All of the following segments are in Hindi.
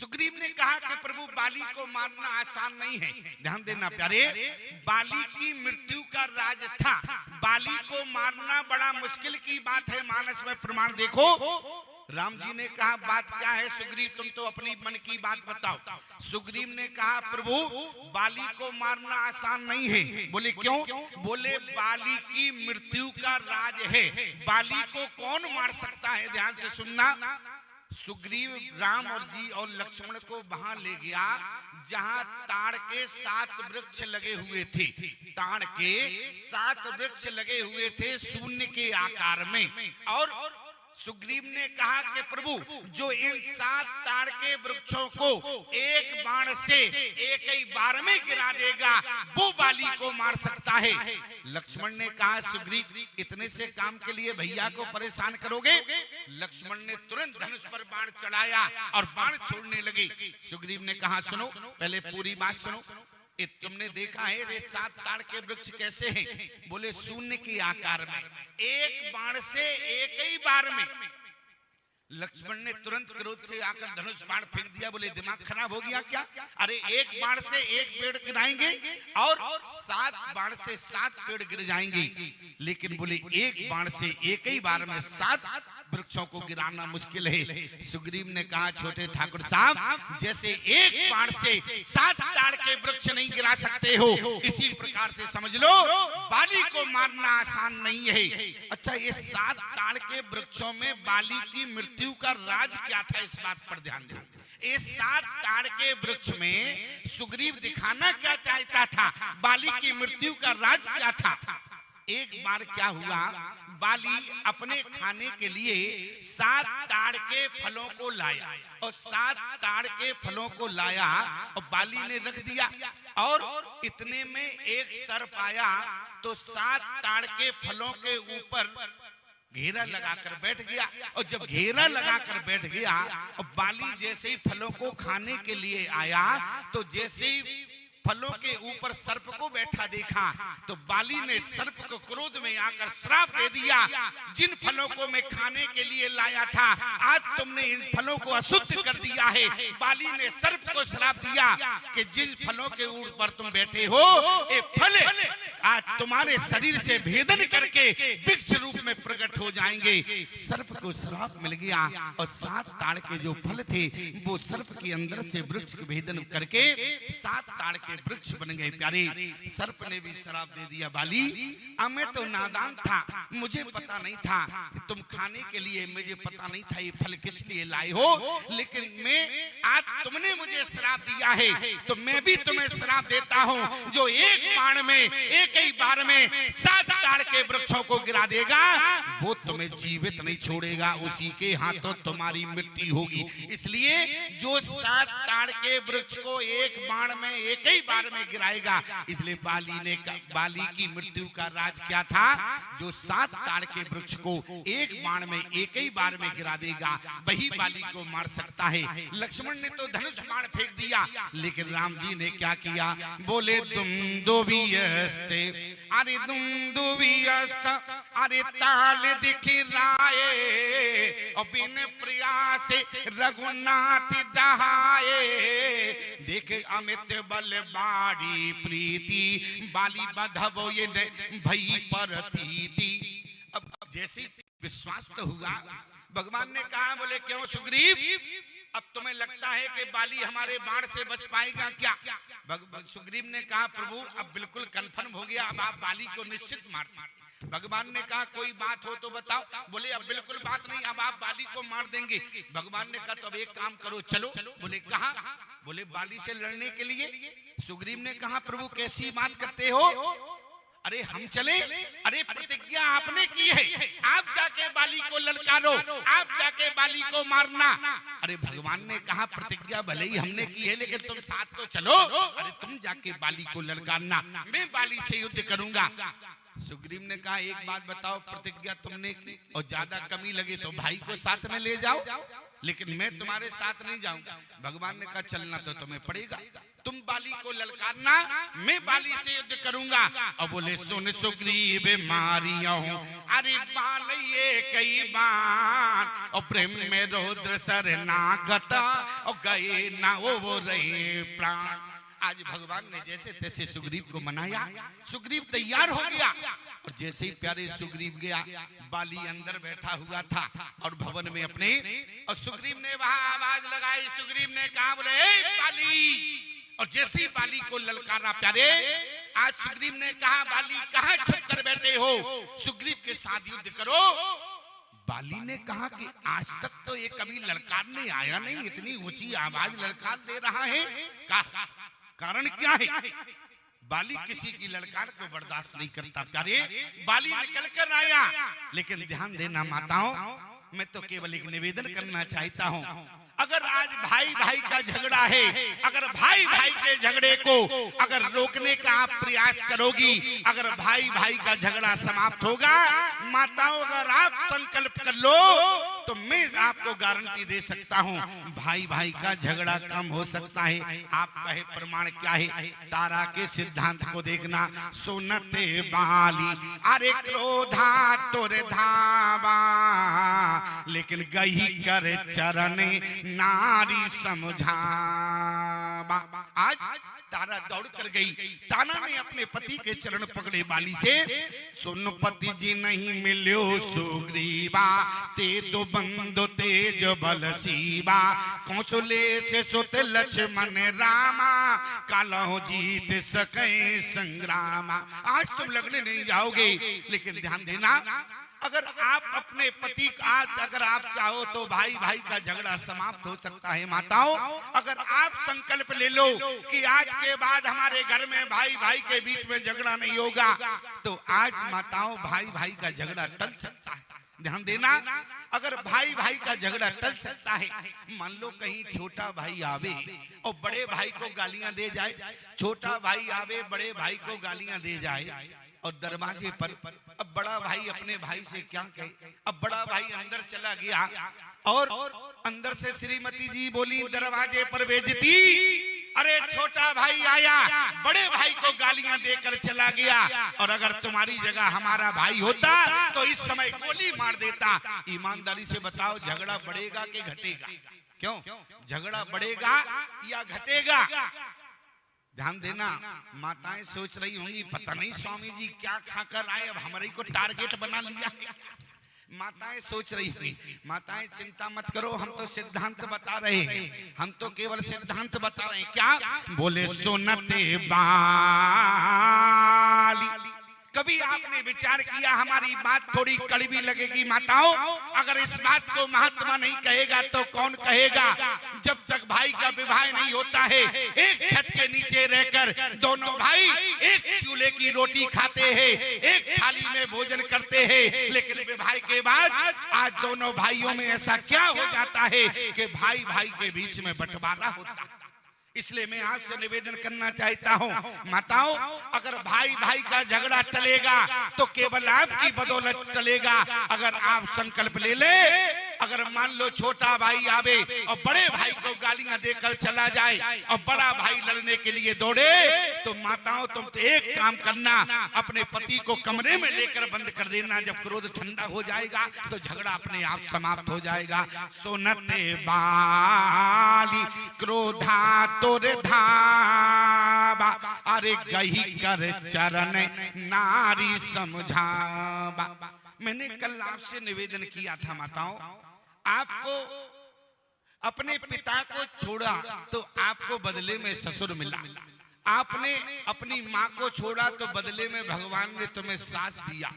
सुग्रीव ने कहा कि प्रभु बाली को मारना आसान नहीं है। ध्यान देना प्यारे, बाली की मृत्यु का राज था, बाली को मारना बड़ा मुश्किल की बात है। मानस में प्रमाण देखो। राम जी ने कहा बात क्या है सुग्रीव, तुम तो अपनी मन की बात बताओ। सुग्रीव ने कहा प्रभु बाली को मारना आसान नहीं है। बोले क्यों? बोले बाली की मृत्यु का राज है, बाली को कौन मार सकता है। ध्यान से सुनना। सुग्रीव राम और जी और लक्ष्मण को वहां ले गया जहां ताड़ के 7 वृक्ष लगे हुए थे। ताड़ के 7 वृक्ष लगे हुए थे शून्य के आकार में। और सुग्रीव ने कहा कि प्रभु जो इन 7 ताड़ के वृक्षों को एक बाण से एक ही बार में गिरा देगा वो बाली को मार सकता है। लक्ष्मण ने कहा सुग्रीव इतने से काम के लिए भैया को परेशान करोगे? लक्ष्मण ने तुरंत धनुष पर बाण चढ़ाया और बाण छोड़ने लगे। सुग्रीव ने कहा सुनो, पहले पूरी बात सुनो। तुमने देखा है ये 7 ताड़ के वृक्ष कैसे हैं? बोले शून्य के आकार में, एक बाण से एक ही बार में। लक्ष्मण ने तुरंत क्रोध से आकर धनुष बाण फेंक दिया। बोले दिमाग खराब हो गया क्या? अरे एक बाण से एक पेड़ गिराएंगे और 7 बाण से 7 पेड़ गिर जाएंगे, लेकिन बोले एक बाण से एक ही बार में 7 वृक्षों को गिराना मुश्किल है। सुग्रीव ने कहा छोटे ठाकुर साहब जैसे एक बाण से 7 ताड़ के वृक्ष नहीं गिरा सकते हो, इसी प्रकार से समझ लो बाली को मारना आसान नहीं है। अच्छा ये 7 ताड़ के वृक्षों में बाली की मृत्यु का राज क्या था, इस बात पर ध्यान दो। इस 7 ताड़ के वृक्ष में सुग्रीव दिखाना क्या चाहता था, बाली की मृत्यु का राज क्या था। एक बार क्या हुआ, बाली अपने खाने के लिए 7 ताड़ के फलों को लाया और 7 ताड़ के फलों को लाया और बाली ने रख दिया और इतने में एक सर्प आया तो 7 ताड़ के फलों के ऊपर घेरा लगाकर बैठ गया। और जब घेरा लगाकर बैठ गया और बाली जैसे ही फलों को खाने के लिए आया तो जैसे ही फलों के ऊपर सर्प को बैठा देखा तो बाली ने सर्प को क्रोध में आकर श्राप दे दिया, जिन फलों को मैं खाने के लिए लाया था आज तुमने इन फलों को अशुद्ध कर दिया है। बाली ने सर्प को श्राप दिया कि जिन फलों के ऊपर तुम बैठे हो ये फल आज तुम्हारे शरीर से भेदन करके वृक्ष रूप में प्रकट हो जाएंगे। सर्प को श्राप मिल गया और 7 ताड़ के जो फल थे वो सर्प के अंदर से वृक्ष के भेदन करके 7 ताड़ के वृक्ष बन गए। प्यारे सर्प ने भी श्राप दे दिया बाली मैं तो नादान था, मुझे पता नहीं था तुम खाने के लिए, मुझे पता नहीं था ये फल किस लिए लाए हो, लेकिन मैं आज तुमने मुझे श्राप दिया है तो मैं भी तुम्हें श्राप देता हूँ जो एक बाण में एक ही बार में 7 ताड़ के वृक्षों को गिरा देगा वो तुम्हें जीवित नहीं छोड़ेगा, उसी के हाथों तुम्हारी मृत्यु होगी। इसलिए जो 7 ताड़ के वृक्ष को एक बाण में एक ही बार में गिराएगा, इसलिए बाली की मृत्यु का राज क्या था, जो 7 ताड़ के वृक्ष को एक बाण में एक ही बार में गिरा देगा वही बाली को मार सकता है। लक्ष्मण ने तो धनुष बाण फेंक दिया, लेकिन राम जी ने क्या किया, बोले दुंदुभियस्ते अरे दुंदुभियस्त अरे ताल दिखराए और बिन प्रयास रघुनाथ डहाए देख अमित बल बाड़ी प्रीति बाली बधबो ये भई परतीति। अब जैसी विश्वास तो हुआ, भगवान ने कहा बोले क्यों सुग्रीव अब तुम्हें लगता है कि बाली हमारे बाण से बच पाएगा क्या? सुग्रीव ने कहा प्रभु अब बिल्कुल कंफर्म हो गया, अब आप बाली को निश्चित मार दें। भगवान ने कहा कोई बात हो तो बताओ। बोले अब बिल्कुल बात नहीं, अब आप बाली को मार देंगे। भगवान ने कहा तो अब एक काम करो चलो। बोले कहाँ? बोले बाली से लड़ने के लिए। सुग्रीव ने कहा प्रभु कैसी बात करते हो, अरे हम चले, अरे प्रतिज्ञा आपने की है, आप जाके बाली को ललकारो, आप जाके बाली को मारना। अरे भगवान ने कहा प्रतिज्ञा भले ही हमने की है लेकिन तुम साथ तो चलो, अरे तुम जाके बाली को ललकारना, मैं बाली से युद्ध करूंगा। सुग्रीव ने कहा एक बात बताओ, प्रतिज्ञा तुमने की और ज्यादा कमी लगे तो भाई को साथ में ले जाओ। लेकिन मैं तुम्हारे साथ नहीं जाऊंगा। भगवान ने कहा चलना तो तुम्हें पड़ेगा, तुम बाली को ललकारना, मैं बाली से युद्ध करूंगा। और बोले सुन सुग्रीव मारिया हूं, अरे बाल ये कई बार, और प्रेम में रौद्र शरणागता, और गए ना वो रहे प्राण। आज भगवान ने जैसे तैसे सुग्रीव को मनाया, सुग्रीव तैयार हो गया, और जैसे ही प्यारे सुग्रीव गया, बाली अंदर बैठा हुआ था और भवन में अपने, और सुग्रीव ने वहां आवाज लगाई। सुग्रीव ने कहा बोले ए बाली, और जैसे ही बाली को ललकारा प्यारे, आज सुग्रीव ने कहा बाली कहां छुप कर बैठे हो, सुग्रीव के साथ युद्ध करो। बाली ने कहा कि आज तक तो ये कभी ललकारने आया नहीं, इतनी ऊंची आवाज ललकार दे रहा है, कारण क्या है? बाली किसी की ललकार को बर्दाश्त नहीं करता प्यारे। बाली निकल कर आया, लेकिन ध्यान देना माताओं, मैं तो केवल एक निवेदन करना चाहता हूं, अगर आज भाई भाई का झगड़ा है, अगर भाई भाई के झगड़े को अगर रोकने का आप प्रयास करोगी, अगर भाई भाई का झगड़ा समाप्त होगा, माताओं अगर आप संकल्प कर लो तो मैं आपको गारंटी दे सकता हूं भाई भाई का झगड़ा कम हो सकता है। आप कहे प्रमाण क्या है? तारा के सिद्धांत को देखना। सुनते बाली अरे क्रोधा तोरे धावा, लेकिन गही कर चरण नारी समझावा। आज तारा दौड़ कर गई, ताना ने अपने पति के चरण पकड़े बाली से। सुन पति जी नहीं मिल्यो सुग्रीवा, ते तो बंदो तेज बल सीवा, कौशले से सुत लक्ष्मण रामा, कालो जीत सके संग्रामा। आज तुम लड़ने नहीं जाओगे, लेकिन ध्यान देना, अगर आप अपने पति का अगर आप चाहो तो भाई भाई का झगड़ा समाप्त हो सकता है। माताओं अगर आप संकल्प ले लो कि आज के बाद हमारे घर में भाई भाई के बीच में झगड़ा नहीं होगा, तो आज माताओं भाई भाई का झगड़ा टल सकता है। ध्यान देना, अगर भाई भाई का झगड़ा टल सकता है। मान लो कहीं छोटा भाई आवे और बड़े भाई को गालियां दे जाए, छोटा भाई आवे बड़े भाई को गालियां दे जाए, और दरवाजे पर अब बड़ा भाई अपने भाई से क्या कहे। अब बड़ा भाई अंदर चला गया और अंदर से श्रीमती जी बोली दरवाजे पर बेइज्जती। अरे छोटा भाई आया, बड़े भाई को गालियां देकर चला गया, और अगर तुम्हारी जगह हमारा भाई होता तो इस समय गोली मार देता। ईमानदारी से बताओ झगड़ा बढ़ेगा कि घटेगा? क्यों झगड़ा बढ़ेगा या घटेगा? ध्यान देना, माताएं सोच रही होंगी पता नहीं स्वामी जी क्या खाकर आए, अब हमारे को टारगेट बना लिया है। माताएं सोच रही होंगी, माताएं चिंता मत करो, हम तो सिद्धांत बता रहे हैं, हम तो केवल सिद्धांत बता रहे हैं। क्या बोले? सुनते बाली। कभी आपने विचार किया हमारी बात थोड़ी कड़वी लगेगी माताओं, अगर इस बात को महात्मा नहीं कहेगा तो कौन कहेगा? जब तक भाई का विवाह नहीं होता है, एक छत के नीचे रहकर दोनों भाई एक चूल्हे की रोटी खाते हैं, एक थाली में भोजन करते हैं, लेकिन विवाह के बाद आज दोनों भाइयों में ऐसा क्या हो जाता है कि भाई भाई के बीच में बंटवारा होता है। इसलिए मैं आपसे निवेदन करना चाहता हूं माताओं, अगर भाई भाई का झगड़ा टलेगा तो केवल आपकी बदौलत टलेगा। अगर आप संकल्प ले ले, अगर मान लो छोटा भाई आवे और बड़े भाई को गालियां देकर चला जाए और बड़ा भाई लड़ने के लिए दौड़े, तो माताओं तुम तो एक काम करना, अपने पति को कमरे में लेकर बंद कर देना। जब क्रोध ठंडा हो जाएगा तो झगड़ा अपने आप समाप्त हो जाएगा। सुनते बाली क्रोधा तोरे धावा, अरे गही कर चरण नारी समझावा। मैंने कल आपसे निवेदन किया था माताओं, आपको अपने पिता को छोड़ा तो आपको बदले में ससुर मिला, आपने अपनी माँ को छोड़ा तो बदले में भगवान ने तुम्हें सास दिया,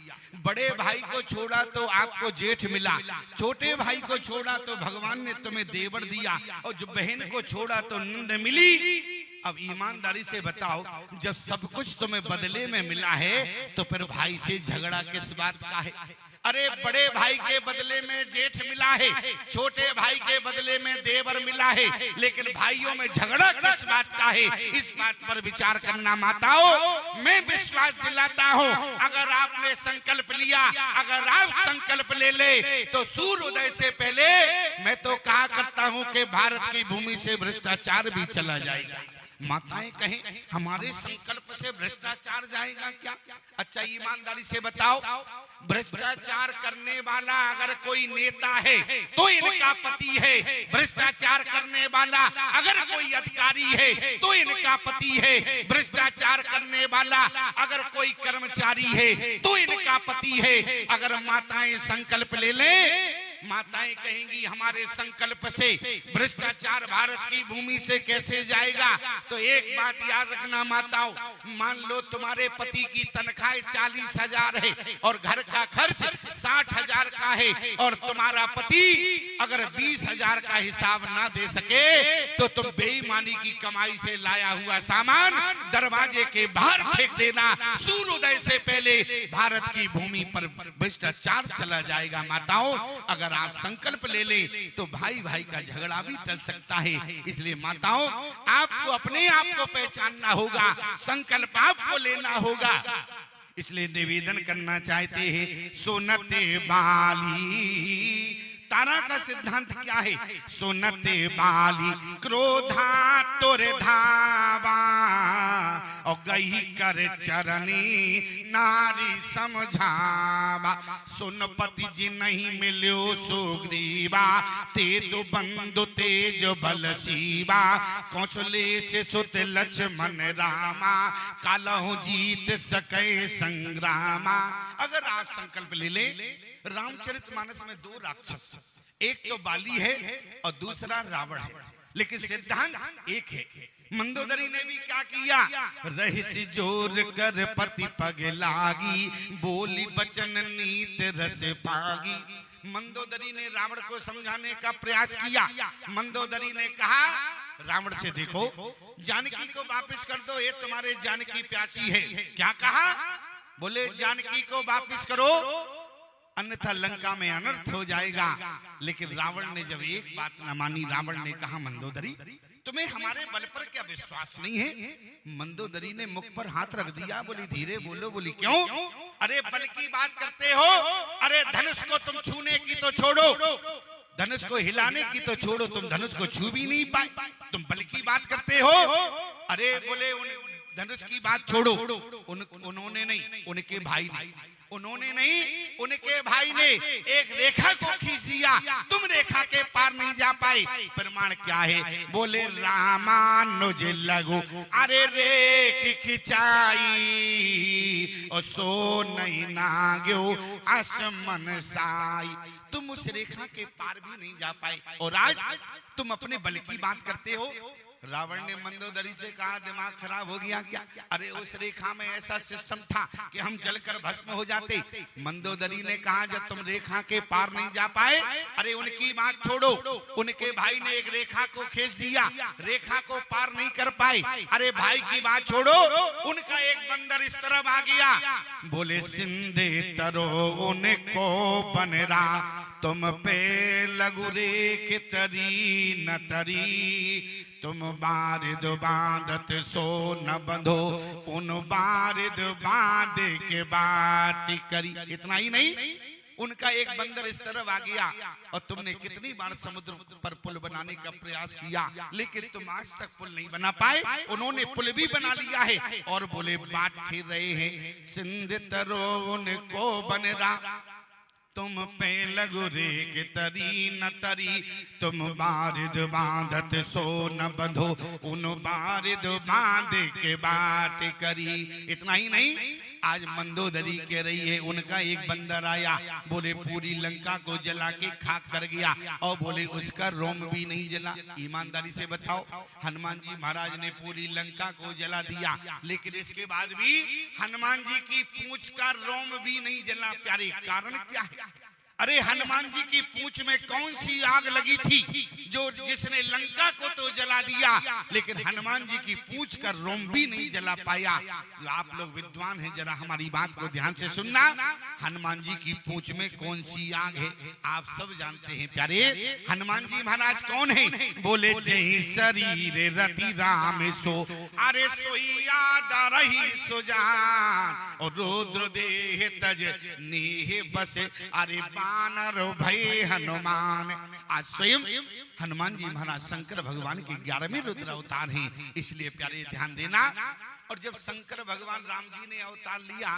बड़े भाई को छोड़ा तो आपको जेठ मिला, छोटे भाई को छोड़ा तो भगवान ने तुम्हें देवर दिया, और जो बहन को छोड़ा तो नंद मिली। अब ईमानदारी से बताओ, जब सब कुछ तुम्हें बदले में मिला है तो फिर भाई से झगड़ा किस बात का है? अरे बड़े भाई के बदले में जेठ मिला है, छोटे भाई के बदले में देवर मिला है, लेकिन भाइयों में झगड़ा किस बात का है, इस बात पर विचार करना माताओं। मैं विश्वास दिलाता हूँ, अगर आपने संकल्प लिया, अगर आप संकल्प ले ले तो सूर्योदय से पहले मैं तो कहा करता हूँ कि भारत की भूमि से भ्रष्टाचार भी चला जाएगा। माताएं कहें हमारे संकल्प से भ्रष्टाचार जाएगा क्या? अच्छा ईमानदारी से बताओ, भ्रष्टाचार करने वाला अगर कोई नेता है तो इनका पति है, भ्रष्टाचार करने वाला अगर कोई अधिकारी है तो इनका पति है, भ्रष्टाचार करने वाला अगर कोई कर्मचारी है तो इनका पति है। अगर माताएं संकल्प ले लें, माताएं कहेंगी हमारे संकल्प से भ्रष्टाचार भारत की भूमि से कैसे जाएगा। तो एक बात याद रखना माताओं, मान लो तुम्हारे पति की तनख्वाह 40,000 है और घर का खर्च 60,000 का है, और तुम्हारा पति अगर 20,000 का हिसाब ना दे सके तो तुम बेईमानी की कमाई से लाया हुआ सामान दरवाजे के बाहर फेंक देना। सूर्योदय से पहले भारत की भूमि पर भ्रष्टाचार चला जाएगा। माताओं अगर आप संकल्प ले ले तो भाई भाई का झगड़ा भी टल सकता है। इसलिए माताओं आपको अपने आप को पहचानना होगा, संकल्प आपको लेना होगा। इसलिए निवेदन करना चाहते हैं, सोनते बाली तारा का सिद्धांत क्या है? सोनते बाली क्रोधा तोरे धावा और गई कर चरनी नारी समझावा। सोनपति जी नहीं मिलो सुग्रीवा, तेजो बंधु तेज बल शिवा। कौशले से सुत लक्ष्मण रामा, कालहु जीत सके संग्रामा। अगर आप संकल्प ले ले, रामचरितमानस में 2 राक्षस, एक तो बाली है और दूसरा रावण है, लेकिन सिद्धांत एक है। मंदोदरी ने भी क्या किया? रहिस जोर कर पति पग लागी, बोली बचन नीत रस पागी। मंदोदरी ने रावण को समझाने का प्रयास किया। मंदोदरी ने कहा रावण से, देखो जानकी को वापस कर दो, ये तुम्हारे जानकी प्यासी है। क्या कहा? बोले जानकी को वापस करो अन्यथा लंका में अनर्थ हो जाएगा। लेकिन रावण ने जब एक बात न मानी, रावण ने कहा मंदोदरी तुम्हें हमारे बल पर क्या विश्वास नहीं है? मंदोदरी ने मुख पर हाथ रख दिया, बोली धीरे बोलो। बोली क्यों? अरे बल की बात करते हो, अरे धनुष को तुम छूने की तो छोड़ो, धनुष को हिलाने की तो छोड़ो, तुम धनुष को छू भी नहीं पाए, तुम बल की बात करते हो। अरे बोले धनुष की बात छोड़ो, उन्होंने नहीं, उनके भाई ने, उन्होंने नहीं उनके भाई ने एक रेखा को खींच दिया, तुम रेखा के पार नहीं जा पाए। प्रमाण क्या है? बोले रामानुज लगो अरे रेख खिंचाई, और सो नहीं नाग्यो आसमन साई। तुम उस रेखा के पार भी नहीं जा पाए और आज तुम अपने बल की बात करते हो। रावण ने मंदोदरी से कहा दिमाग खराब हो गया क्या? अरे उस रेखा में ऐसा सिस्टम था कि हम जलकर भस्म हो जाते। मंदोदरी ने कहा जब तुम रेखा के पार नहीं जा पाए, अरे उनकी बात छोड़ो, उनके भाई ने एक रेखा को खींच दिया, रेखा को पार नहीं कर पाए। अरे भाई की बात छोड़ो, उनका एक बंदर इस तरफ आ गया, बोले सिंधे तरो उनको बनरा, तुम पे लगु रेख तरी न तरी, तुम बारिद बांधत सो न बंधो, उन बारिद बांध के बाटी करी। इतना ही नहीं, उनका एक बंदर इस तरफ आ गया और तुमने कितनी बार समुद्र पर पुल बनाने का प्रयास किया, लेकिन तुम आज तक पुल नहीं बना पाए। उन्होंने पुल भी बना लिया है और बोले बाट फिर रहे हैं, सिंध तरो उनको बनरा, तुम पे लगु रेख तरी न तरी, तुम बारिद बांधत सो न बंधो, उन बारिद बांध के बाट करी। इतना ही नहीं, आज मंदोदरी कह रही है उनका एक बंदर आया, बोले पूरी लंका को जला के खाक कर गया, और बोले उसका रोम भी नहीं जला। ईमानदारी से बताओ, हनुमान जी महाराज ने पूरी लंका को जला दिया, लेकिन इसके बाद भी हनुमान जी की पूंछ का रोम भी नहीं जला। प्यारे कारण क्या है? अरे हनुमान जी की पूंछ में कौन सी आग लगी थी जो जिसने लंका को तो जला जला दिया, लेकिन हनुमान जी की पूंछ का रोम भी नहीं जला पाया। आप लोग विद्वान हैं, जरा हमारी बात को ध्यान से सुनना। हनुमान जी की पूंछ में कौन सी आग है? आप सब जानते हैं प्यारे। हनुमान जी महाराज कौन है? बोले जय शरीर रति राम सो, अरे सोई याद रही सुजान, और रुद्र देह तज नेह बसे, अरे बानर भय हनुमान। आज स्वयं हनुमान जी महाराज शंकर भगवान के 11वें रुद्र अवतार हैं, इसलिए प्यारे ध्यान देना। और जब शंकर भगवान राम जी ने अवतार लिया,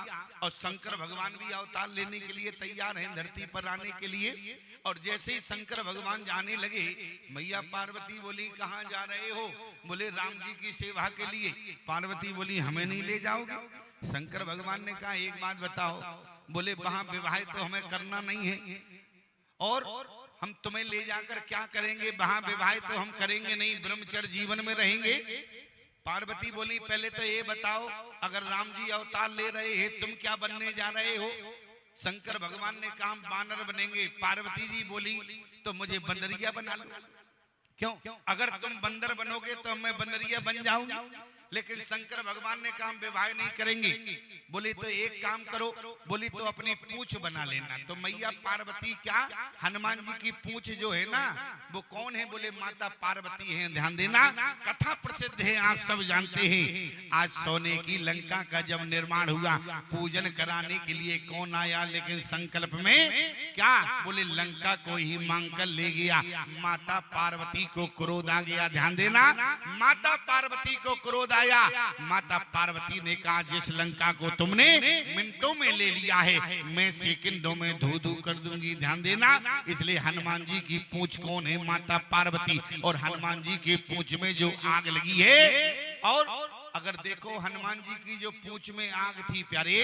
और शंकर भगवान भी अवतार लेने के लिए तैयार हैं धरती पर आने के लिए, और जैसे ही शंकर भगवान जाने लगे, मैया पार्वती बोली कहाँ जा रहे हो? बोले राम जी की सेवा के लिए। पार्वती बोली हमें नहीं ले जाओगे? शंकर भगवान ने कहा एक बात बताओ। बोले वहां विवाह तो हमें करना नहीं है, और हम तुम्हें ले जाकर क्या करेंगे? वहां विवाह तो हम करेंगे नहीं, ब्रह्मचर्य जीवन में रहेंगे। पार्वती बोली पहले तो ये बताओ, अगर राम जी अवतार ले रहे हैं, तुम क्या बनने जा रहे हो? शंकर भगवान ने कहा बानर बनेंगे। पार्वती जी बोली तो मुझे बंदरिया बना लो। क्यों? अगर तुम बंदर बनोगे तो मैं बंदरिया बन जाऊंगी। लेकिन शंकर भगवान ने कहा विवाह नहीं करेंगे। बोले तो एक काम करो, बोली तो अपनी पूंछ बना लेना। तो मैया पार्वती क्या हनुमान जी की पूंछ जो है ना, वो कौन है? बोले माता पार्वती है। ध्यान देना, कथा प्रसिद्ध है, आप सब जानते हैं। आज सोने की लंका का जब निर्माण हुआ, पूजन कराने के लिए कौन आया? लेकिन संकल्प में क्या? बोले लंका को ही मांग कर ले गया। माता पार्वती को क्रोध आ गया। ध्यान देना, माता पार्वती को क्रोध आया। माता पार्वती ने कहा जिस लंका को तुमने मिनटों में ले लिया है, मैं सेकंडों में धू धू कर दूंगी। ध्यान देना, इसलिए हनुमान जी की पूंछ कौन है? माता पार्वती। और हनुमान जी की पूंछ में जो आग लगी है, और अगर देखो हनुमान जी की जो पूंछ में आग थी प्यारे,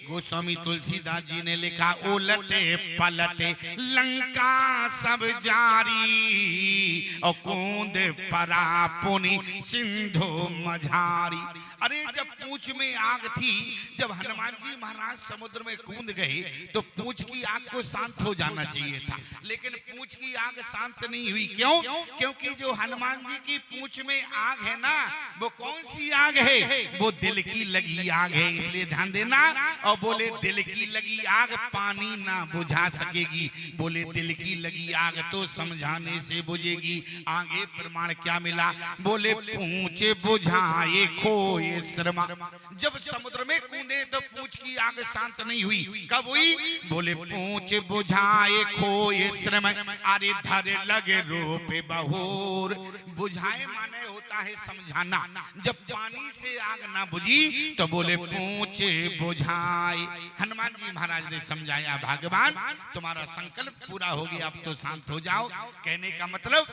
गोस्वामी तुलसीदास जी ने लिखा उलटे पलटे लंका सब जारी, और कूद परा पुनि सिंधु मझारी। अरे जब पूंछ में आग थी, जब हनुमान जी महाराज समुद्र में कूद गए, तो पूंछ की आग को शांत हो जाना चाहिए था, लेकिन पूंछ की आग शांत नहीं हुई। क्यों? क्योंकि जो हनुमान जी की पूंछ में आग है ना, वो कौन सी आग है? वो दिल की लगी आग है। इसलिए ध्यान देना। और बोले दिल की लगी आग पानी ना बुझा सकेगी। बोले दिल की लगी आग तो समझाने से बुझेगी। आगे प्रमाण क्या मिला? बोले पूंछ बुझाए खोए श्रमा। जब समुद्र में कूदे तो पूंछ की आग शांत नहीं हुई। कब हुई? बोले पूंछ बुझाए खोए श्रम, अरे धर लगे रोपे बहोर। बुझाए माने होता है समझाना। जब पानी से आग ना बुझी तो बोले पूंछ बुझाए। हनुमान जी महाराज ने समझाया भगवान तुम्हारा संकल्प पूरा हो गया, अब तो शांत हो जाओ। कहने का मतलब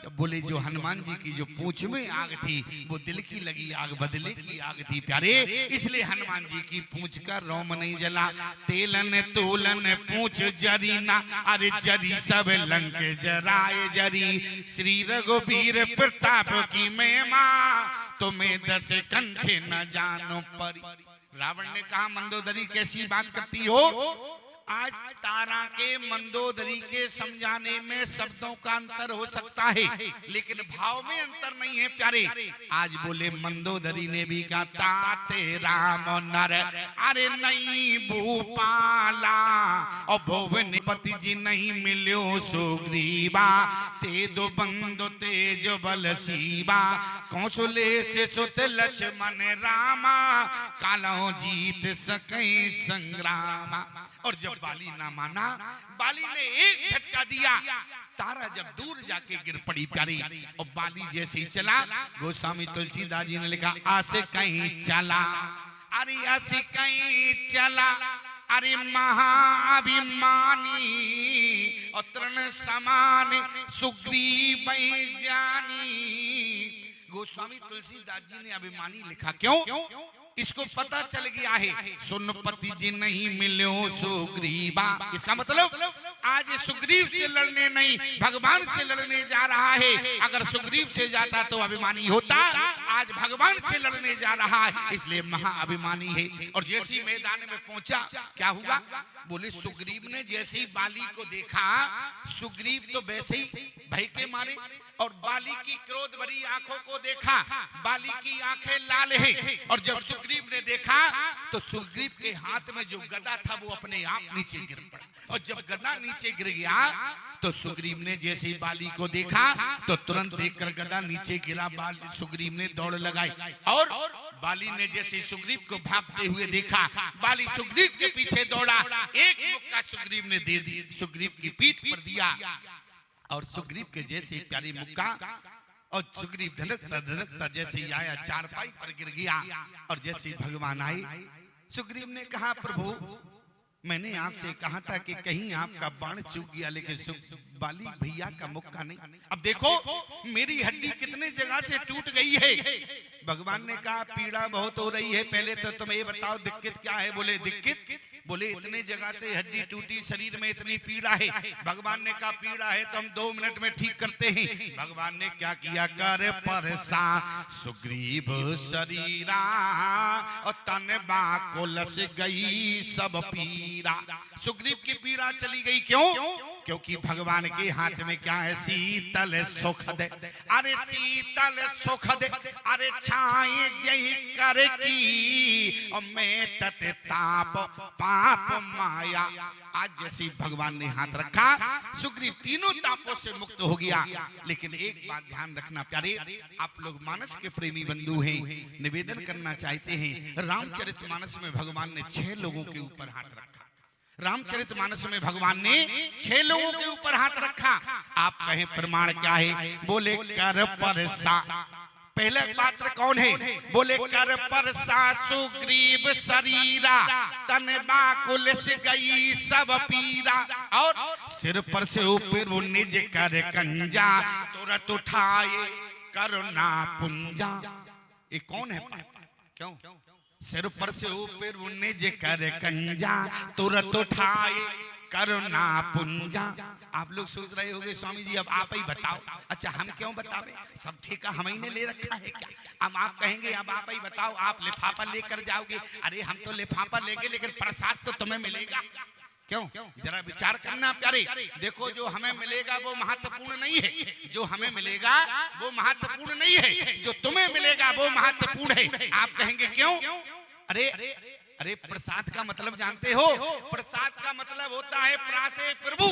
जब बोले जो हनुमान जी की जो पूंछ में आग थी, वो दिल की लगी आग, बदले की आग थी प्यारे। इसलिए हनुमान जी की पूंछ का रोम नहीं जला। तेलन तोलन पूंछ जरी ना, अरे जरी सब लंक जराए जरी। श्री रघुवीर प्रताप की महिमा, तुम्हें 10 कंठे न जानो परी। रावण ने कहा मंदोदरी कैसी बात करती हो? आज तारा के मंदोदरी के समझाने में शब्दों का अंतर हो सकता है, लेकिन भाव में अंतर नहीं है प्यारे। आज बोले मंदोदरी ने भी कहा ताते राम नर, अरे नहीं भूपाला, और भुवनपति जी नहीं मिलो सुग्रीवा। ते दो बंदो तेज बल सीवा, कौशले से सुत लक्ष्मण रामा। कालो जीत सके संग्रामा। और जब बाली ना माना, बाली ने एक झटका दिया, तारा जब दूर जाके गिर पड़ी प्यारी। और बाली जैसे ही चला, गोस्वामी तुलसीदास जी ने लिखा आसे कहीं चला, अरे आसे कहीं चला, अरे महाअभिमानी। और तृण समान सुग्रीव जानी। गोस्वामी तुलसीदास जी ने अभिमानी लिखा। क्यों? इसको पता चल गया है सुनपति जी नहीं मिलो सुग्रीवा। इसका मतलब आज सुग्रीव से लड़ने नहीं, भगवान से लड़ने जा रहा है। अगर सुग्रीव से जाता तो अभिमानी होता, आज भगवान से लड़ने जा रहा है, इसलिए महाअभिमानी है। और जैसे ही मैदान में पहुंचा, क्या हुआ? बोले सुग्रीव ने जैसे ही बाली को देखा, सुग्रीव तो वैसे ही भय के मारे, और बाली की क्रोध भरी आंखों को देखा, बाली की आंखें लाल है। और जब सुग्रीव ने देखा तो सुग्रीव के हाथ में जो गदा था वो अपने आप नीचे गिर पड़ा, और जब गदा नीचे गिर गया तो सुग्रीव ने जैसे ही बाली को देखा तो तुरंत देखकर गदा नीचे गिरा, सुग्रीव ने दौड़ लगाई। और बाली ने जैसे सुग्रीव को भागते हुए देखा, बाली सुग्रीव के पीछे दौड़ा, एक मुक्का सुग्रीव ने दे दी, सुग्रीव की पीठ पर दिया। और सुग्रीव के जैसे प्यारी मुक्का, और सुग्रीव धड़कता धड़कता जैसे ही आया चारपाई पर गिर गया। और जैसे भगवान आए, सुग्रीव ने कहा प्रभु मैंने आपसे कहा था कि कहीं आपका बाण चूक गया, लेकिन बाली भैया का मुक्का नहीं। अब देखो मेरी हड्डी कितने जगह से टूट गई है। भगवान ने कहा पीड़ा बहुत हो रही है, पहले तो तुम ये बताओ दिक्कत क्या है। बोले दिक्कत? बोले इतने जगह से हड्डी टूटी, शरीर में इतनी पीड़ा है। भगवान ने कहा पीड़ा है तो हम 2 मिनट में ठीक करते हैं। भगवान ने क्या किया? कर परसा सुग्रीव शरीरा, और तन बाको लस गई सब पीड़ा। सुग्रीव की पीड़ा चली गई। क्यों? क्योंकि भगवान के हाथ में क्या है? शीतल सुख दे, अरे शीतल सुख दे, अरे छाए जही कर की, और मैं तत ताप पाप माया। आज जैसे भगवान ने हाथ रखा, सुग्रीव तीनों तापों से मुक्त हो गया। लेकिन एक बात ध्यान रखना प्यारे, आप लोग मानस के प्रेमी बंधु हैं, निवेदन करना चाहते हैं, रामचरितमानस में भगवान ने 6 लोगों के ऊपर हाथ रखा। रामचरितमानस में भगवान ने 6 लोगों के ऊपर हाथ रखा। आप कहें प्रमाण क्या है? बोले कर परसा। पहले पात्र कौन है? बोले कर परसा सुग्रीव शरीरा, तन बाकुल से गई सब पीरा। और सिर पर से ऊपर निज कर कंजा, तुरंत उठाए करुणा पुंजा। ये कौन है पात्र? क्यों? सिर पर से ऊपर निज कर कंजा, तुरंत उठाए करुणा पुंजा। आप लोग सोच रहे होंगे स्वामी जी अब आप ही बताओ। अच्छा हम क्यों बतावे? सब ठेका हम ही ने ले रखा है क्या? अब आप कहेंगे अब आप ही बताओ, आप लिफाफा लेकर जाओगे। अरे हम तो लिफाफा लेंगे, लेकिन प्रसाद तो तुम्हें मिलेगा। क्यों? जरा विचार करना प्यारे। देखो जो हमें मिलेगा वो महत्वपूर्ण नहीं है, जो हमें मिलेगा वो महत्वपूर्ण नहीं है, जो तुम्हें मिलेगा वो महत्वपूर्ण है। आप कहेंगे क्यों? अरे प्रसाद का मतलब जानते हो? प्रसाद का मतलब होता है प्रासे प्रभु,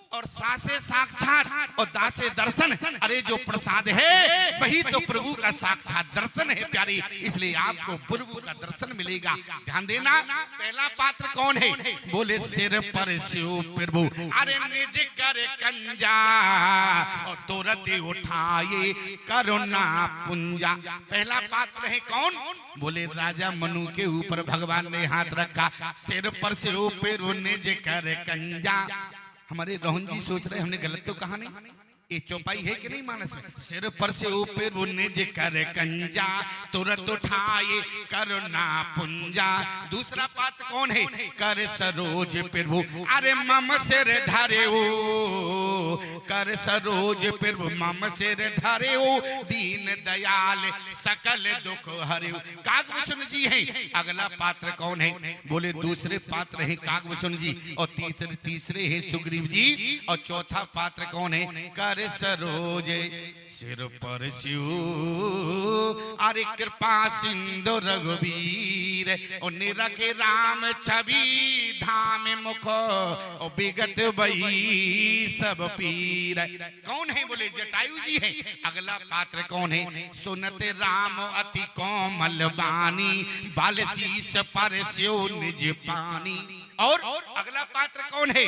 और सासे साक्षात, और दासे दर्शन। अरे जो प्रसाद है वही तो प्रभु का साक्षात दर्शन है प्यारी, इसलिए आपको प्रभु का दर्शन मिलेगा। ध्यान देना। पहला पात्र कौन है? बोले सिर पर शिव प्रभु, अरे निज कर कंजा, और तुरंत उठाए करुणा पुंजा। पहला पात्र है कौन? बोले राजा मनु के ऊपर भगवान ने हाथ रखा, सिर पर से ऊपर निज कर कंजा। हमारे रोहन जी सोच रहे हमने गलत तो कहा नहीं, ये चौपाई है कि नहीं मानस में? सिर पर से ऊपर निज कर कंजा, तुरंत उठाए करुणा पुंजा। दूसरा पात्र कौन है? कर सरोज प्रभु, अरे मम सिर धरे हो, कर सरोज प्रभु मम सिर धरे हो, दीन दयाल सकल दुख हरे हो। कागभूषण जी है। अगला पात्र कौन है? बोले दूसरे पात्र है कागभूषण जी, और तीसरे है सुग्रीव जी, और चौथा पात्र कौन है? कर सरोज सिर पर शिव, अरे कृपा सिंधु रघुवीर, निरखे राम छवि धाम मुख, और विगत वही सब पीर। कौन है? बोले जटायु जी है। अगला पात्र कौन है? सुनत राम अति कोमल बानी, बाल शीस पर स्यो निज पानी। और अगला पात्र कौन है?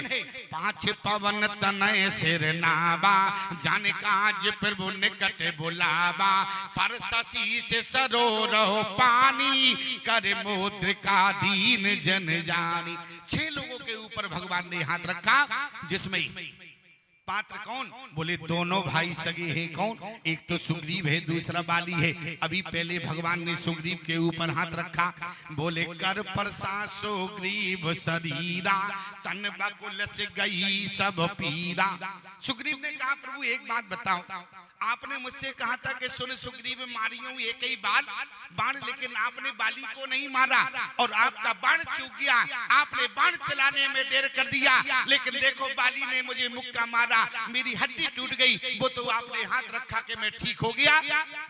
5 पवन तनय सिर नाबा, जाने काज प्रभु निकट बुलावा, पर शीस सरो रहो पानी, कर मुद्रिका दीन जन जानी। 6 लोगों के ऊपर भगवान ने हाथ रखा, जिसमें पात्र कौन? बोले दोनों भाई सगे हैं। कौन? एक तो सुग्रीव है, दूसरा बाली है। अभी पहले भगवान ने सुग्रीव के ऊपर हाथ रखा। बोले कर परसा सुग्रीव शरीरा, तन बकुल से गई सब पीरा। सुग्रीव ने कहा प्रभु एक बात बताओ, आपने मुझसे कहा था कि सुन सुग्रीव मारियो एक ही बाण, लेकिन आपने बाली को नहीं मारा और आपका बाण चूक गया। आपने बाण चलाने में देर कर दिया, लेकिन देखो बाली ने मुझे मुक्का मारा, मेरी हड्डी टूट गई। वो तो आपने हाथ रखा कि मैं ठीक हो गया।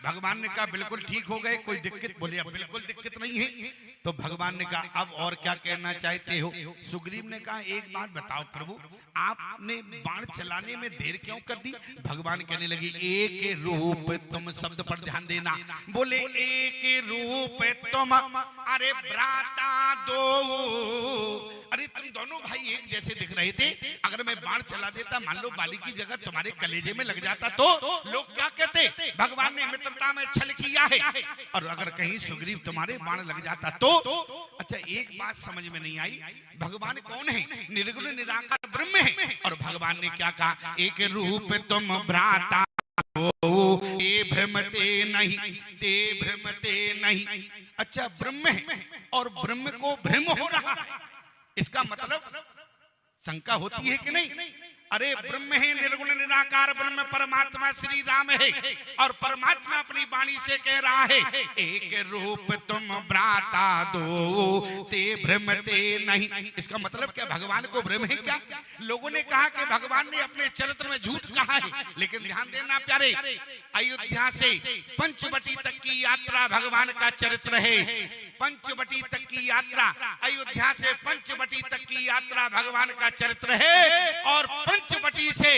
भगवान ने कहा बिल्कुल ठीक हो गए, कोई दिक्कत? बोले अब बिल्कुल दिक्कत नहीं है। तो भगवान ने कहा अब और क्या कहना चाहते हो? सुग्रीव ने कहा एक बात बताओ प्रभु, आपने बाण चलाने में देर क्यों कर दी? भगवान कहने लगे एक रूप तुम शब्द पर ध्यान देना। बोले एक रूप तुम, अरे भ्राता दो, अरे तुम दोनों भाई एक जैसे दिख रहे थे। अगर मैं बाण चला देता, मान लो बाली की जगह तुम्हारे कलेजे में लग जाता तो लोग क्या कहते? भगवान ने मित्रता में छल किया है। और अगर कहीं सुग्रीव तुम्हारे बाण लग जाता तो? अच्छा एक बात समझ में नहीं आई, भगवान कौन है? निर्गुण निराकार ब्रह्म है। और भगवान ने क्या कहा? एक रूप तुम भ्राता ते भ्रमते नहीं, ते भ्रमते नहीं। अच्छा ब्रह्म है और ब्रह्म को भ्रम हो रहा है, इसका मतलब शंका होती है कि नहीं? अरे ब्रह्म है, निर्गुण निराकार ब्रह्म परमात्मा श्री राम है, और परमात्मा अपनी वाणी से कह रहा है एक रूप तुम भ्राता दो ते भ्रमते नहीं। इसका मतलब क्या भगवान को भ्रम है क्या? लोगों ने कहा कि भगवान ने अपने चरित्र में झूठ कहा है, लेकिन ध्यान देना प्यारे, अयोध्या से पंचवटी तक की यात्रा भगवान का चरित्र है। पंचवटी तक की यात्रा, अयोध्या से पंचवटी तक की यात्रा भगवान का चरित्र है, और पंचवटी से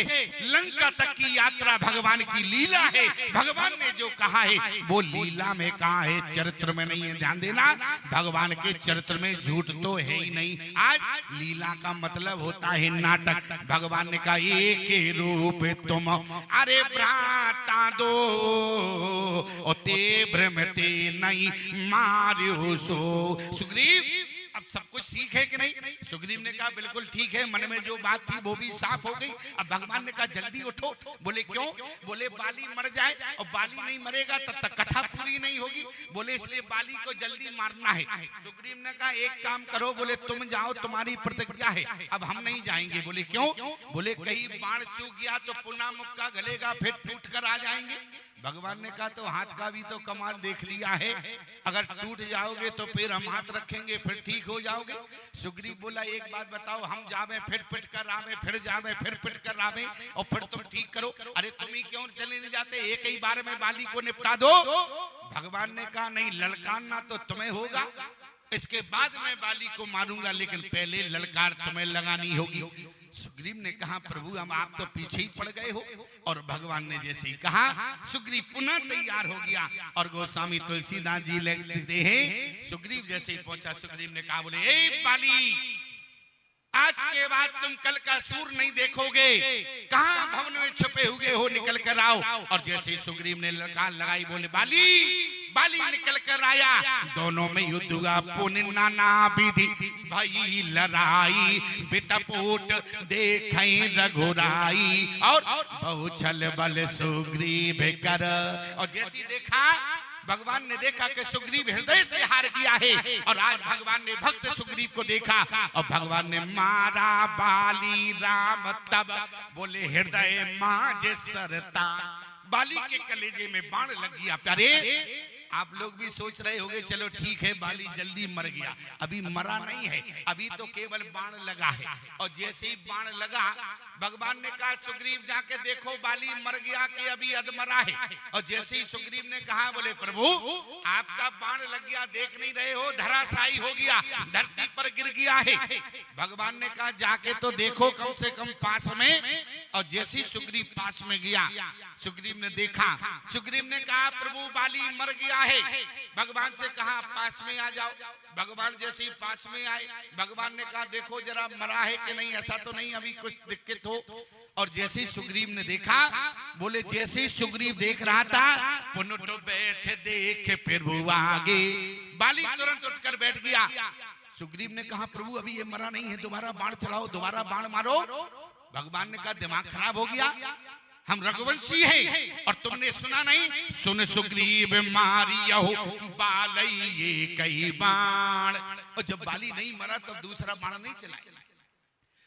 लंका तक की यात्रा भगवान की लीला है। भगवान ने जो कहा है वो लीला में कहा है, चरित्र में नहीं है। ध्यान देना, भगवान के चरित्र में झूठ तो है ही नहीं। आज लीला का मतलब होता है नाटक। भगवान ने कहा एक रूप तुम, अरे भ्राता दो ते भ्रमते नहीं मार्यो सो। सुग्रीव अब सब कुछ ठीक है कि नहीं? सुग्रीव ने कहा बिल्कुल ठीक है, मन में जो बात थी वो भी साफ हो गई। अब भगवान ने कहा जल्दी उठो। बोले क्यों? बोले बाली मर जाए, और बाली नहीं मरेगा तब तक कथा पूरी नहीं होगी। बोले इसलिए बाली को जल्दी मारना है। सुग्रीव ने कहा एक काम करो, बोले तुम जाओ, तुम्हारी प्रतिज्ञा है, अब हम नहीं जाएंगे। बोले क्यों? बोले कहीं बाण चूक गया तो पुनः मुक्का गलेगा, फिर टूट कर आ जाएंगे। भगवान ने कहा तो हाथ का भी तो कमाल देख लिया है, अगर टूट जाओगे तो फिर हम हाथ रखेंगे, फिर ठीक हो जाओगे। सुग्रीव बोला एक बात बताओ, हम जावे फिर पिट कर आवे, फिर जावे फिर पिट कर आवे, और फिर तुम ठीक करो। अरे तुम ही क्यों चले नहीं जाते? एक ही बार में बाली को निपटा दो। भगवान ने कहा नहीं, ललकारना तो तुम्हें होगा, इसके बाद मैं बाली को मारूंगा, लेकिन पहले ललकार तुम्हें लगानी होगी। सुग्रीव ने कहा प्रभु हम आप तो पीछे ही पड़ गए हो। और भगवान ने जैसे ही कहा सुग्रीव पुनः तैयार हो गया। और गोस्वामी तुलसीदास जी लिखते हैं सुग्रीव जैसे ही पहुंचा, सुग्रीव ने कहा बोले ए बाली, आज के बाद तुम कल का सूर नहीं देखोगे, कहां भवन में छुपे हुए हो, निकल कर आओ। और जैसे ही सुग्रीव ने ललकार लगाई, बोले बाली निकल कर आया। दोनों में युद्ध हुआ, पुण्य नाना विधि भई लड़ाई, बिटपोट देखे रघुराई, और बहुछल बल सुग्रीव कर। और जैसी देखा, भगवान ने देखा कि सुग्रीव हृदय से हार गया है, और आज भगवान ने भक्त सुग्रीव को देखा, और भगवान ने मारा बाली राम तब, बोले हृदय माज सरता। बाली के कलेजे में बाण लग गया। प्यारे आप लोग भी सोच रहे होंगे चलो ठीक है बाली जल्दी मर गया, अभी मरा नहीं है, अभी तो केवल बाण लगा है। और जैसे ही बाण लगा, भगवान ने कहा सुग्रीव जाके देखो बाली मर गया कि अभी अधमरा है। और जैसे ही सुग्रीव ने कहा, बोले प्रभु आपका बाण लग गया, देख नहीं रहे हो, धराशायी हो गया, धरती पर गिर गया है। भगवान ने कहा जाके तो देखो कम से कम पास में। और जैसे ही सुग्रीव पास में गया, सुग्रीव ने देखा, सुग्रीव ने कहा प्रभु बाली मर गया है। भगवान से कहा पास में आ जाओ। भगवान जैसे ही पास में आए, भगवान ने कहा देखो जरा मरा है कि नहीं, ऐसा तो नहीं अभी कुछ दिक्कत हो। और जैसे ही सुग्रीव ने देखा, बोले जैसे ही सुग्रीव देख रहा था, पुनः तो बैठ देखे फिर वो आगे। बाली तुरंत उठकर बैठ गया। सुग्रीव ने कहा प्रभु अभी ये मरा नहीं है, दोबारा बाण चलाओ, दोबारा बाण मारो। भगवान ने कहा दिमाग खराब हो गया, हम रघुवंशी हैं, और तुमने सुना नहीं, सुन सुग्रीव मारियहु बालई कई बाण। और जब बाली नहीं मरा तब दूसरा बाण नहीं चलाया।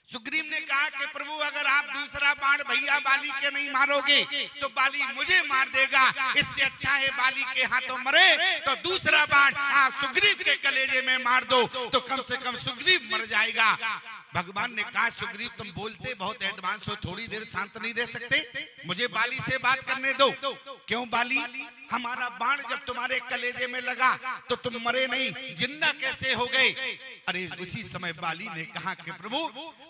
सुग्रीव ने कहा कि प्रभु अगर आप दूसरा बाण भैया बाली के नहीं मारोगे तो बाली मुझे मार देगा, इससे अच्छा है बाली के हाथों मरे तो दूसरा बाण आप सुग्रीव के कलेजे में मार दो तो कम से कम सुग्रीव मर जाएगा। भगवान ने कहा सुग्रीव तुम बोलते बहुत एडवांस हो, थोड़ी देर शांत नहीं रह सकते? मुझे बाली से बात करने दो। क्यों बाली, हमारा बाण जब तुम्हारे कलेजे में लगा तो तुम मरे नहीं, जिंदा कैसे हो गए? अरे उसी समय बाली ने कहा कि प्रभु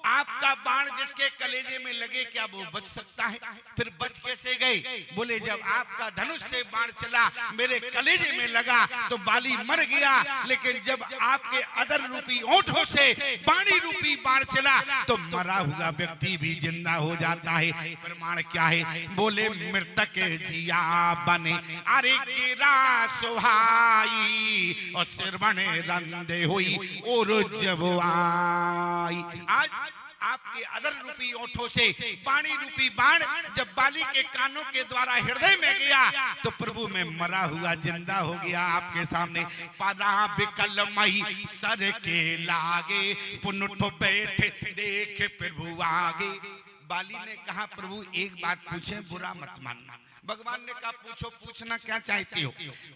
आपका बाण जिसके कलेजे में लगे क्या वो बच सकता है? फिर बच कैसे गए? बोले जब आपका धनुष से बाण चला मेरे कलेजे में लगा तो बाली मर गया, लेकिन जब आपके अदर रूपी ओंठों से बाणी रूपी बाण चला तो मरा हुआ व्यक्ति भी जिंदा हो जाता है। प्रमाण क्या है? बोले मृतक जिया बने अरे गिरा सुहाई और सिरवण रंदे हुई और जब आई। आज आपके अदर रूपी ओठों से पानी रूपी बाण जब बाली के कानों के द्वारा हृदय में गया तो प्रभु में मरा हुआ जिंदा हो गया आपके सामने। परा बिकल मई सर के लागे पुनुठ बैठ देख प्रभु आगे। बाली ने कहा प्रभु एक बात पूछे, बुरा मत मानना। भगवान ने कहा पूछो, पूछना क्या चाहते हो?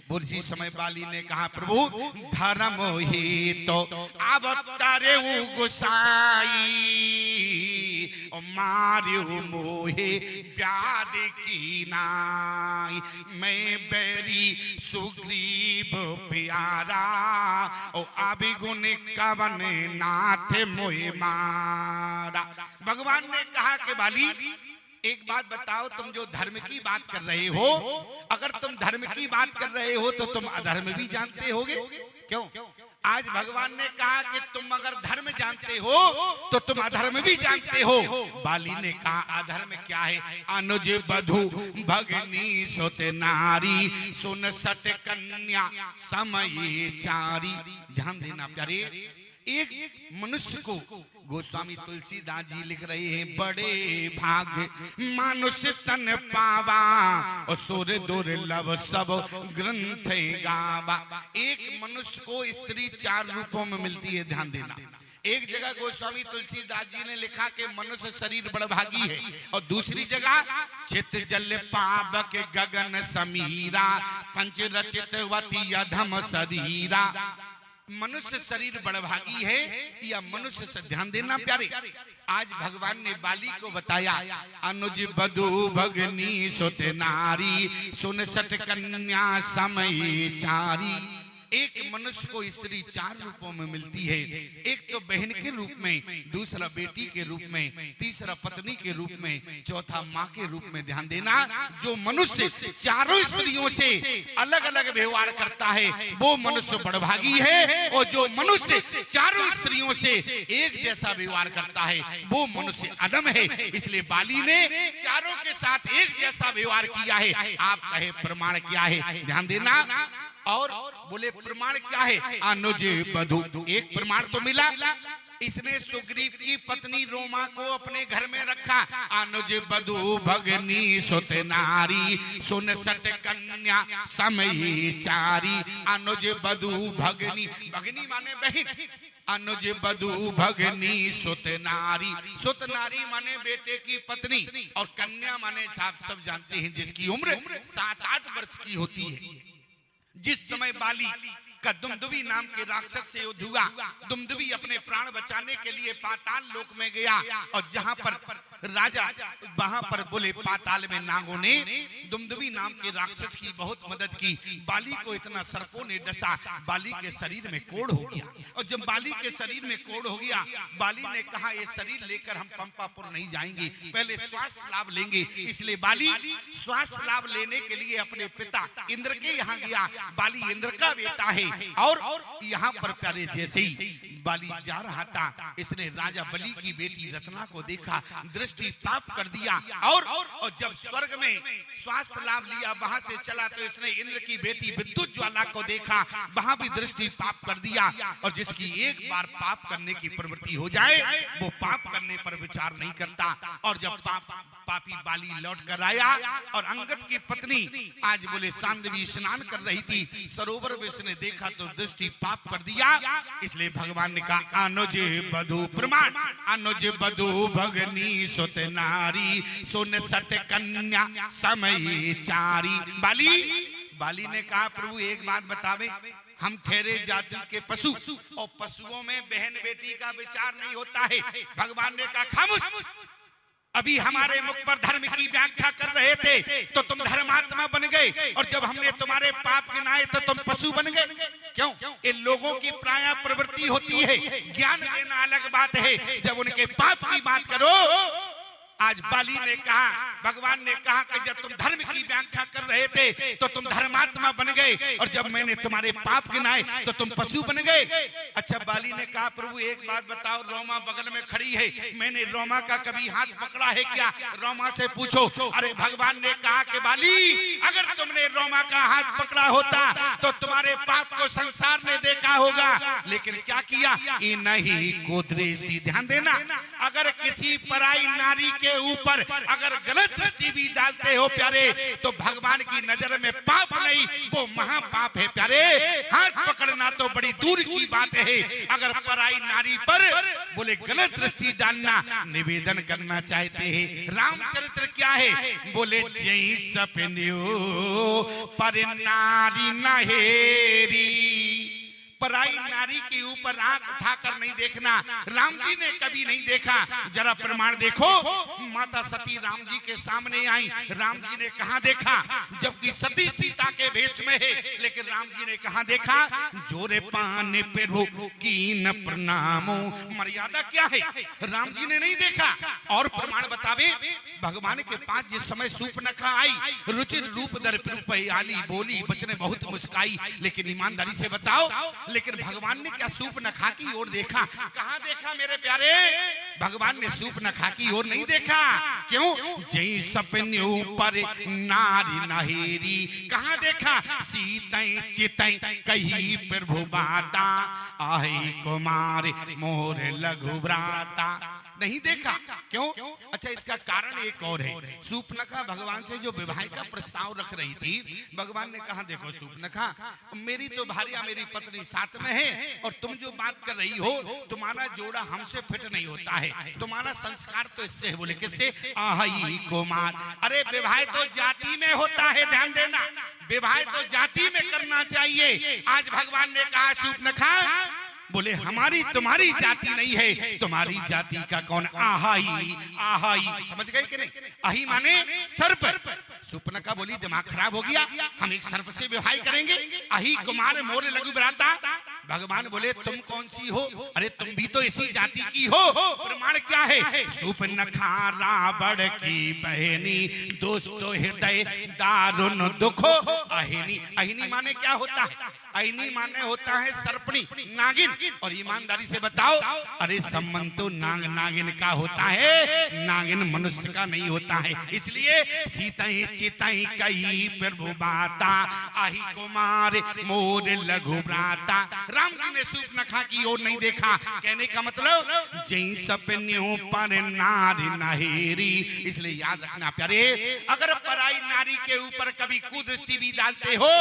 बुर्जी समय बाली ने कहा प्रभु धर्म ही तो अवतारे गुसाई मारियो मोहे प्याद की नाई। मैं बैरी सुग्रीव प्यारा ओ अभिगुण कवन नाथ मोहे मारा। भगवान ने कहा कि बाली एक बात बताओ, तुम जो धर्म की बात कर रहे हो, अगर तुम धर्म की बात कर रहे हो तो तुम अधर्म भी जानते होगे। क्यों? आज भगवान ने कहा कि तुम अगर धर्म जानते हो तो तुम अधर्म भी जानते हो। बाली ने कहा अधर्म क्या है? अनुज बधु भगनी सुत नारी सुन सट कन्या समय चारी। ध्यान देना प्यारे, एक मनुष्य को गोस्वामी तुलसीदास जी लिख रहे हैं बड़े भाग मानुष तन पावा और सुर दुर्लभ सब ग्रंथ गावा। एक मनुष्य को स्त्री 4 रूपों में मिलती है, ध्यान देना। एक जगह गोस्वामी तुलसीदास जी ने लिखा कि मनुष्य शरीर बड़भागी है, और दूसरी जगह चित जल पावक गगन समीरा पंच रचित वती अधम शरीरा। मनुष्य शरीर बड़भागी है या मनुष्य से, ध्यान देना प्यारे। आज भगवान ने बाली को बताया अनुज बधु भगनी सुत नारी सुन सट कन्या समय चारी। एक मनुष्य को स्त्री 4 रूपों में मिलती है, एक तो बहन के रूप में, दूसरा बेटी के रूप में, तीसरा पत्नी के रूप में, चौथा माँ के रूप में। ध्यान देना, जो मनुष्य 4 स्त्रियों से अलग अलग व्यवहार करता है वो मनुष्य बड़भागी है, और जो मनुष्य 4 स्त्रियों से एक जैसा व्यवहार करता है वो मनुष्य अधम है। इसलिए बाली ने 4 के साथ एक जैसा व्यवहार किया है। आप कहे प्रमाण क्या है? ध्यान देना। और बोले प्रमाण क्या है? अनुज बधु। एक प्रमाण तो मिला, इसने सुग्रीव की पत्नी रोमा को अपने घर में रखा। अनुज बधु भगनी सुत नारी सुन सट कन्या समय चारी। अनुज बधु भगनी, भगनी माने बहन। अनुज बधु भगनी सुत नारी, सुत नारी माने बेटे की पत्नी, और कन्या माने आप सब जानते हैं जिसकी उम्र 7-8 वर्ष की होती है। जिस समय बाली का दुमदुभी नाम के राक्षस से युद्ध हुआ, दुमदुभी अपने प्राण बचाने के लिए पाताल लोक में गया, और जहां पर राजा, वहां पर बोले पाताल में नागों ने दुमदुभी नाम के राक्षस की बहुत मदद की। बाली को इतना सर्पों ने डसा, बाली के शरीर में कोढ़ हो गया, और जब बाली के शरीर में कोढ़ हो गया, बाली ने कहा ये शरीर लेकर हम पंपापुर नहीं जाएंगे, पहले स्वास्थ्य लाभ लेंगे। इसलिए बाली स्वास्थ्य लाभ लेने के लिए अपने पिता इंद्र के यहाँ गया। बाली इंद्र का बेटा है, और यहाँ पर प्यारे जैसे ही बाली जा रहा था, इसने राजा बलि की बेटी रत्ना को देखा, दृष्टि पाप कर दिया, और जब स्वर्ग में स्वास्थ्य लाभ लिया, वहां से चला तो इसने इंद्र की बेटी विद्युत ज्वाला को देखा, वहां भी दृष्टि पाप कर दिया। और जिसकी एक बार पाप करने की प्रवृत्ति हो जाए वो पाप करने पर विचार नहीं करता। और जब पापी बाली लौट कर आया, और अंगद की पत्नी आज बोले सांदवी स्नान कर रही थी, सरोवर में उसने देखा देखा तो दृष्टि पाप कर दिया। इसलिए भगवान ने कहा अनुज बधु प्रमाण, अनुज बधु भगनी सुत नारी, सुन सट कन्या समय चारी। बाली ने कहा प्रभु एक बात बतावे, हम ठहरे जाति के पशु और पशुओं में बहन बेटी का विचार नहीं होता है। भगवान ने कहा खामोश, अभी हमारे मुख पर धर्म की व्याख्या कर रहे थे तो तुम धर्मात्मा बन गए, और जब हमने तुम्हारे पाप गिनाए तो तुम पशु बन गए। क्यों? इन लोगों की प्राय प्रवृत्ति होती है, ज्ञान देना अलग बात है, जब उनके पाप की बात करो। आज बाली ने कहा, भगवान ने कहा कि जब तुम धर्म की व्याख्या कर रहे थे तो तुम धर्मात्मा बन गए, और जब मैंने तुम्हारे पाप गिनाए तो तुम पशु बन गए। अच्छा, बाली ने कहा प्रभु एक बात बताओ, रोमा बगल में खड़ी है, मैंने रोमा का कभी हाथ पकड़ा है क्या? रोमा से पूछो। अरे भगवान ने कहा कि बाली अगर तुमने रोमा का हाथ पकड़ा होता तो तुम्हारे पाप को संसार ने देखा होगा, लेकिन क्या किया? नहीं को दृष्टि, ध्यान देना, अगर किसी पराई नारी के ऊपर अगर गलत दृष्टि भी डालते हो प्यारे, तो भगवान की नजर में पाप नहीं, वो महापाप है प्यारे। हाथ पकड़ना तो बड़ी दूर की बात है, अगर पराई नारी पर बोले गलत दृष्टि डालना, निवेदन करना चाहते हैं। रामचरित्र क्या है? बोले जय सपन्यो पर नारी नहेरी, पराई नारी के ऊपर आंख उठाकर नहीं देखना, राम जी ने कभी नहीं देखा। जरा प्रमाण देखो, माता सती राम जी के सामने आई, राम जी ने कहां देखा? जबकि सती सीता के भेष में है, लेकिन राम जी ने कहां देखा? जोरे पाने प्रभु कीन प्रणामो, मर्यादा क्या है? राम जी ने नहीं देखा। और प्रमाण बतावे, भगवान के पास जिस समय सूर्पनखा आई, रुचिर रूप दर आली, बोली बचने बहुत मुस्काई, लेकिन ईमानदारी से बताओ, लेकिन भगवान ने क्या सूर्पनखा की ओर देखा? कहां देखा मेरे प्यारे? भगवान ने सूर्पनखा की ओर नहीं देखा। क्यों? जय सपने ऊपर नारी नहेरी, कहां देखा? सीतई चितई कही प्रभु बाता, आही कुमार मोर लघु भ्राता, नहीं देखा। क्यों? अच्छा, इसका कारण एक और है। सूर्पनखा भगवान से जो विवाह का प्रस्ताव रख रही थी, भगवान ने कहा देखो सूर्पनखा, मेरी तो भार्या मेरी पत्नी साथ में है, और तुम जो बात कर रही हो तुम्हारा जोड़ा हमसे फिट नहीं होता है, तुम्हारा संस्कार तो इससे है। बोले किससे? आही कुमार। अरे विवाह तो जाति में होता है, ध्यान देना, विवाह तो जाति में करना चाहिए। आज भगवान ने कहा सूर्पनखा, बोले हमारी तुम्हारी जाति नहीं है, तुम्हारी जाति का कौन? आहाई, आहाई, समझ गए कि नहीं? आही माने सर्प। सूर्पनखा बोली दिमाग खराब हो गया, हम एक सर्प से विवाह करेंगे? आही कुमार मोर लघु भ्राता। भगवान बोले तुम कौन सी हो? अरे तुम भी तो इसी जाति की हो। प्रमाण क्या है? सूर्पनखा रावण की बहनी, दोस्तों हृदय दारुण दुखो अहिनी। अहिनी माने क्या होता है? अहिनी माने होता है सर्पणी, नागिन। और ईमानदारी से बताओ, अरे संबंध तो नाग नागिन का होता है, नागिन मनुष्य का नहीं होता है। इसलिए सीतई चितई कही प्रभु बाता, आही कुमार मोर लघु भ्राता। राम जी ने सूर्पनखा की ओर नहीं देखा। कहने का मतलब जय सपन्यों पर नारी नहेरी। इसलिए याद रखना प्यारे, अगर पराई नारी के ऊपर कभी कुदृष्टि भी डालते हो,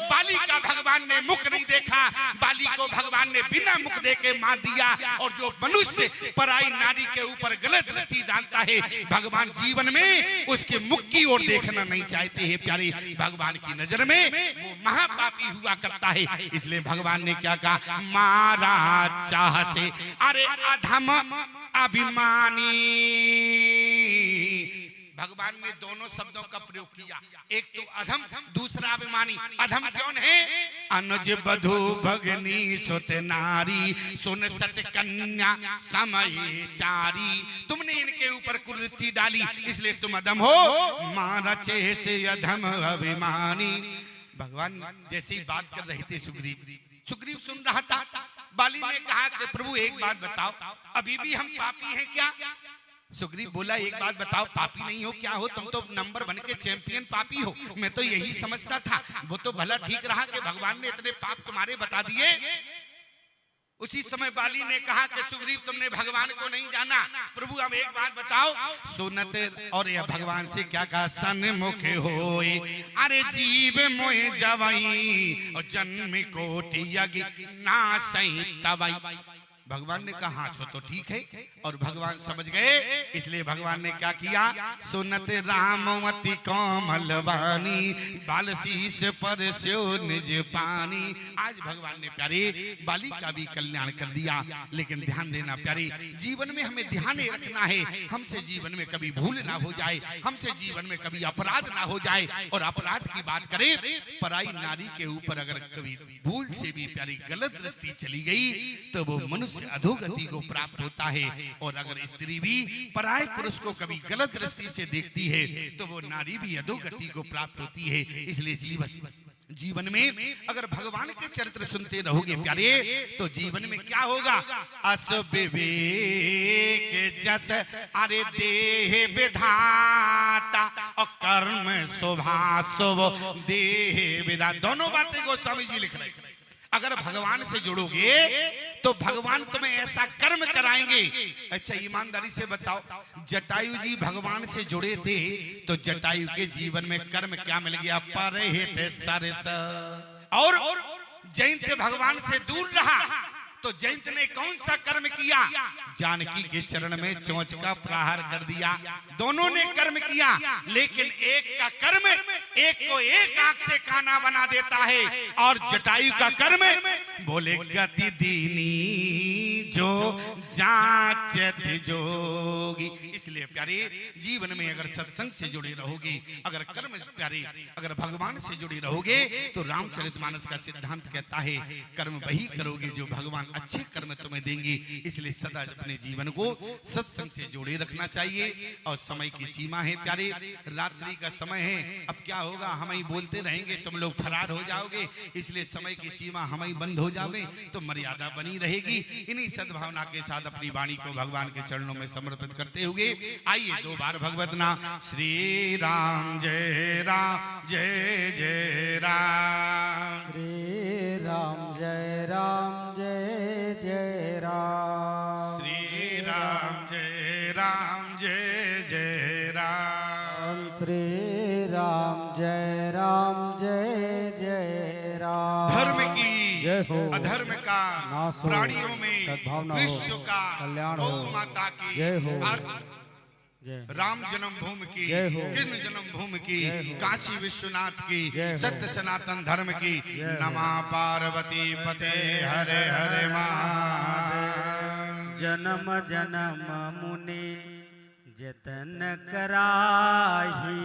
बाली का भगवान ने मुख नहीं देखा, बाली को भगवान ने बिना मुख देके मार दिया। और जो मनुष्य पराई नारी के ऊपर गलत दृष्टि डालता है, भगवान जीवन में उसके मुख की ओर देखना नहीं चाहते हैं प्यारे। भगवान की नजर में वो महापापी हुआ करता है। इसलिए भगवान ने क्या कहा? मारा चाह से, अरे अधम अभिमानी। भगवान ने दोनों शब्दों का प्रयोग किया, एक तो अधम, दूसरा अभिमानी। अधम कौन है? अनुज बधु भगनी सुत नारी, सुन सत कन्या समय चारी। तुमने इनके ऊपर कुदृष्टि डाली, इसलिए तुम अधम हो। मारा चेह से अधम अभिमानी। भगवान जैसी बात कर रहे थे, सुग्रीव सुन रहा था। बाली ने कहा कि प्रभु एक बात बताओ, अभी भी हम पापी हैं क्या? सुग्रीव बोला एक बात बताओ, पापी नहीं हो क्या हो? तुम तो नंबर बन के चैंपियन पापी हो। मैं तो यही समझता था। वो तो भला ठीक रहा कि भगवान ने इतने पाप तुम्हारे बता दिए। उसी समय बाली ने कहा कि सुग्रीव तुमने भगवान को नहीं जाना, प्रभु अब एक बात बताओ। सुनते और यह भगवान से क्या कहा, सन्मुख होए अरे जीव मोए जवाई और जन्म कोटि यज्ञ ना सही तवाई। भगवान ने कहा हाँ सो तो ठीक है, और भगवान समझ गए, इसलिए भगवान ने क्या किया, सुनत रामवती कोमलवानी बालशीष पर स्यो निज पानी। आज भगवान ने प्यारे बाली का भी कल्याण कर दिया। लेकिन ध्यान देना प्यारे, जीवन में हमें ध्यान रखना है, हमसे जीवन में कभी भूल ना हो जाए, हमसे जीवन में कभी अपराध ना हो जाए। और अपराध की बात करें, पराई नारी के ऊपर अगर कभी भूल से भी प्यारी गलत दृष्टि चली गई तो वो मनुष्य अधोगति को प्राप्त होता है। और अगर स्त्री भी पराये पुरुष को कभी गलत दृष्टि से देखती है तो वो नारी भी अधोगति को प्राप्त होती है। इसलिए जीवन में अगर भगवान के चरित्र सुनते रहोगे प्यारे, तो जीवन में क्या होगा, अस विवेक जस अरे देह विधाता और कर्म शोभा शुभ देह विधाता। दोनों बातें गोस्वामी जी लिख रहे हैं। अगर भगवान से जुड़ोगे तो भगवान तुम्हें ऐसा कर्म कराएंगे। अच्छा ईमानदारी से बताओ, जटायु जी भगवान से जुड़े थे तो जटायु के जीवन में कर्म क्या मिल गया, परहित सरस। और जयंत भगवान से दूर रहा तो जयंत ने कौन सा कर्म किया, जानकी के चरण में चोंच का प्रहार कर दिया। दोनों ने कर्म किया, लेकिन एक का कर्म एक को एक आंख से काना बना देता है, और जटायु का कर्म बोले गति दीनी जो जांचत जोगी। इसलिए प्यारे जीवन में अगर सत्संग से जुड़े रहोगे, अगर कर्म प्यारे अगर भगवान से जुड़े रहोगे, तो रामचरितमानस का सिद्धांत कहता है कर्म वही करोगे जो भगवान अच्छे कर्म तुम्हें देंगे। इसलिए सदा अपने जीवन को सत्संग से जोड़े रखना चाहिए। और समय की सीमा है प्यारे, रात्रि का समय है, अब क्या होगा, हम ही बोलते रहेंगे, तुम लोग फरार हो जाओगे। इसलिए समय की सीमा हम ही बंद हो जाओगे तो मर्यादा बनी रहेगी। इन्हीं सद्भावना के साथ अपनी वाणी को भगवान के चरणों में समर्पित करते हुए आइए 2 बार भगवत नाम, श्री राम जय राम जय जय राम, श्री राम जय राम जय जय राम, श्री राम जय राम जय जय राम, श्री राम जय राम जय जय राम। धर्म की जय हो, अधर्म का नाश हो, प्राणियों में सद्भावना हो, विश्व का कल्याण गौ हो, माता की जय हो, और राम जन्मभूमि की, जय हो, कृष्ण जन्मभूमि की, काशी विश्वनाथ की, जय हो, सत्य सनातन धर्म की। जय हो। नमः पार्वती पते हरे हरे महादेव। जन्म जन्म मुनि जतन कराही